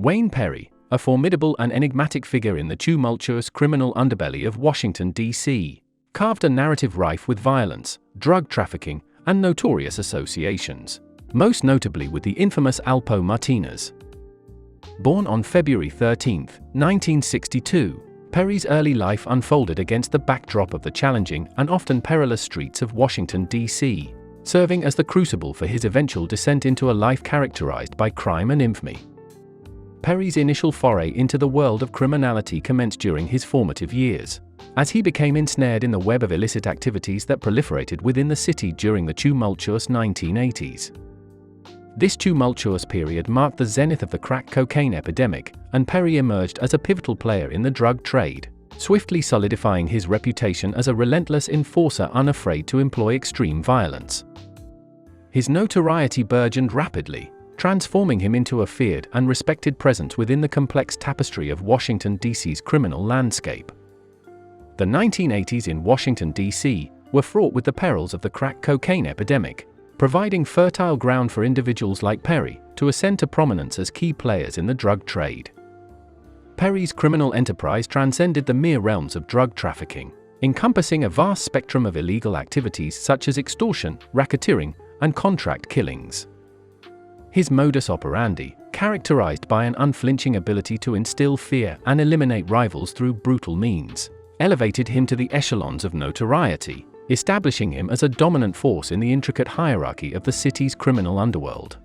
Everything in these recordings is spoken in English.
Wayne Perry, a formidable and enigmatic figure in the tumultuous criminal underbelly of Washington, D.C., carved a narrative rife with violence, drug trafficking, and notorious associations, most notably with the infamous Alpo Martinez. Born on February 13, 1962, Perry's early life unfolded against the backdrop of the challenging and often perilous streets of Washington, D.C., serving as the crucible for his eventual descent into a life characterized by crime and infamy. Perry's initial foray into the world of criminality commenced during his formative years, as he became ensnared in the web of illicit activities that proliferated within the city during the tumultuous 1980s. This tumultuous period marked the zenith of the crack cocaine epidemic, and Perry emerged as a pivotal player in the drug trade, swiftly solidifying his reputation as a relentless enforcer unafraid to employ extreme violence. His notoriety burgeoned rapidly, transforming him into a feared and respected presence within the complex tapestry of Washington, D.C.'s criminal landscape. The 1980s in Washington, D.C. were fraught with the perils of the crack cocaine epidemic, providing fertile ground for individuals like Perry to ascend to prominence as key players in the drug trade. Perry's criminal enterprise transcended the mere realms of drug trafficking, encompassing a vast spectrum of illegal activities such as extortion, racketeering, and contract killings. His modus operandi, characterized by an unflinching ability to instill fear and eliminate rivals through brutal means, elevated him to the echelons of notoriety, establishing him as a dominant force in the intricate hierarchy of the city's criminal underworld.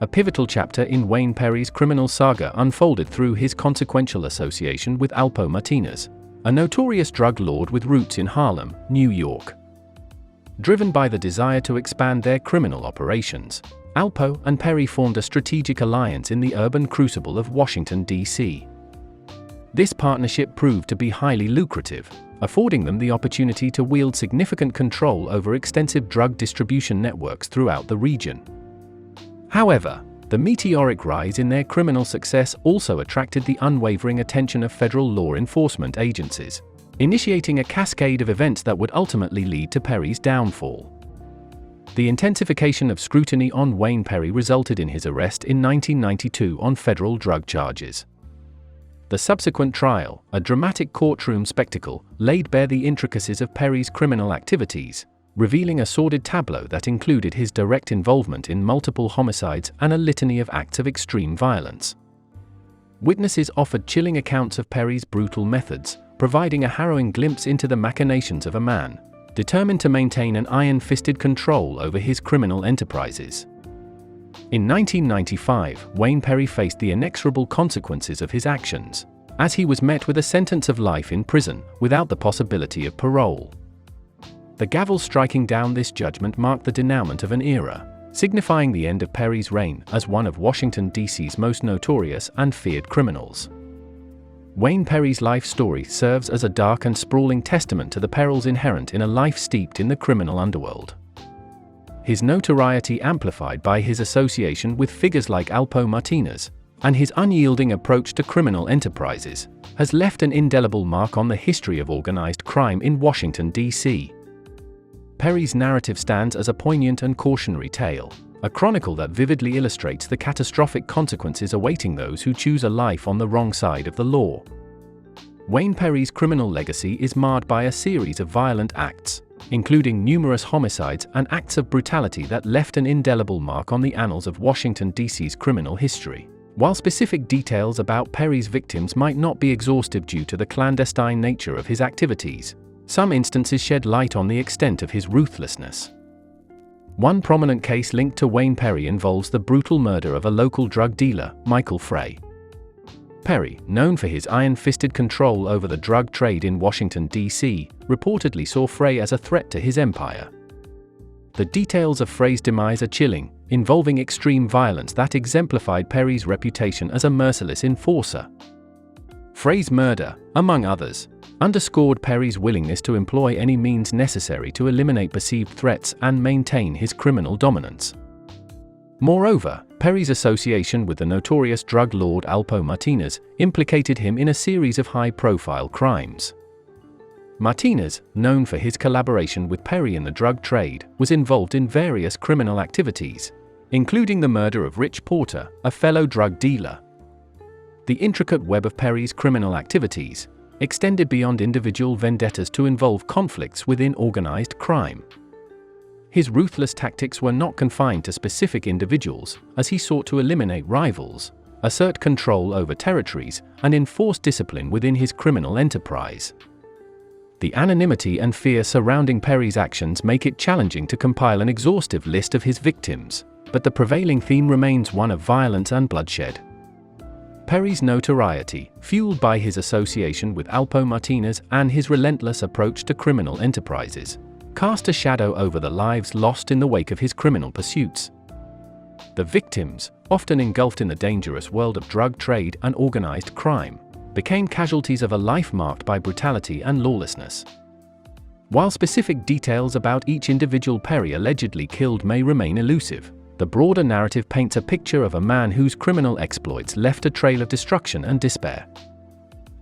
A pivotal chapter in Wayne Perry's criminal saga unfolded through his consequential association with Alpo Martinez, a notorious drug lord with roots in Harlem, New York. Driven by the desire to expand their criminal operations, Alpo and Perry formed a strategic alliance in the urban crucible of Washington, D.C. This partnership proved to be highly lucrative, affording them the opportunity to wield significant control over extensive drug distribution networks throughout the region. However, the meteoric rise in their criminal success also attracted the unwavering attention of federal law enforcement agencies, initiating a cascade of events that would ultimately lead to Perry's downfall. The intensification of scrutiny on Wayne Perry resulted in his arrest in 1992 on federal drug charges. The subsequent trial, a dramatic courtroom spectacle, laid bare the intricacies of Perry's criminal activities, revealing a sordid tableau that included his direct involvement in multiple homicides and a litany of acts of extreme violence. Witnesses offered chilling accounts of Perry's brutal methods, providing a harrowing glimpse into the machinations of a man determined to maintain an iron-fisted control over his criminal enterprises. In 1995, Wayne Perry faced the inexorable consequences of his actions, as he was met with a sentence of life in prison without the possibility of parole. The gavel striking down this judgment marked the denouement of an era, signifying the end of Perry's reign as one of Washington, D.C.'s most notorious and feared criminals. Wayne Perry's life story serves as a dark and sprawling testament to the perils inherent in a life steeped in the criminal underworld. His notoriety, amplified by his association with figures like Alpo Martinez, and his unyielding approach to criminal enterprises, has left an indelible mark on the history of organized crime in Washington, D.C. Perry's narrative stands as a poignant and cautionary tale, a chronicle that vividly illustrates the catastrophic consequences awaiting those who choose a life on the wrong side of the law. Wayne Perry's criminal legacy is marred by a series of violent acts, including numerous homicides and acts of brutality that left an indelible mark on the annals of Washington, D.C.'s criminal history. While specific details about Perry's victims might not be exhaustive due to the clandestine nature of his activities, some instances shed light on the extent of his ruthlessness. One prominent case linked to Wayne Perry involves the brutal murder of a local drug dealer, Fray. Perry, known for his iron-fisted control over the drug trade in Washington, D.C., reportedly saw Fray as a threat to his empire. The details of Fray's demise are chilling, involving extreme violence that exemplified Perry's reputation as a merciless enforcer. Fray's murder, among others, underscored Perry's willingness to employ any means necessary to eliminate perceived threats and maintain his criminal dominance. Moreover, Perry's association with the notorious drug lord Alpo Martinez implicated him in a series of high-profile crimes. Martinez, known for his collaboration with Perry in the drug trade, was involved in various criminal activities, including the murder of Rich Porter, a fellow drug dealer, The intricate web of Perry's criminal activities extended beyond individual vendettas to involve conflicts within organized crime. His ruthless tactics were not confined to specific individuals, as he sought to eliminate rivals, assert control over territories, and enforce discipline within his criminal enterprise. The anonymity and fear surrounding Perry's actions make it challenging to compile an exhaustive list of his victims, but the prevailing theme remains one of violence and bloodshed. Perry's notoriety, fueled by his association with Alpo Martinez and his relentless approach to criminal enterprises, cast a shadow over the lives lost in the wake of his criminal pursuits. The victims, often engulfed in the dangerous world of drug trade and organized crime, became casualties of a life marked by brutality and lawlessness. While specific details about each individual Perry allegedly killed may remain elusive, the broader narrative paints a picture of a man whose criminal exploits left a trail of destruction and despair.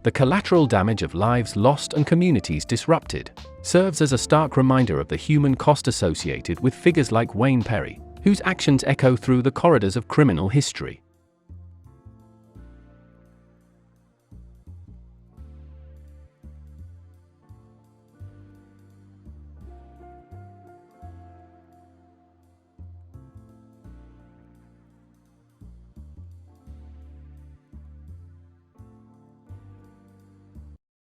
The collateral damage of lives lost and communities disrupted serves as a stark reminder of the human cost associated with figures like Wayne Perry, whose actions echo through the corridors of criminal history.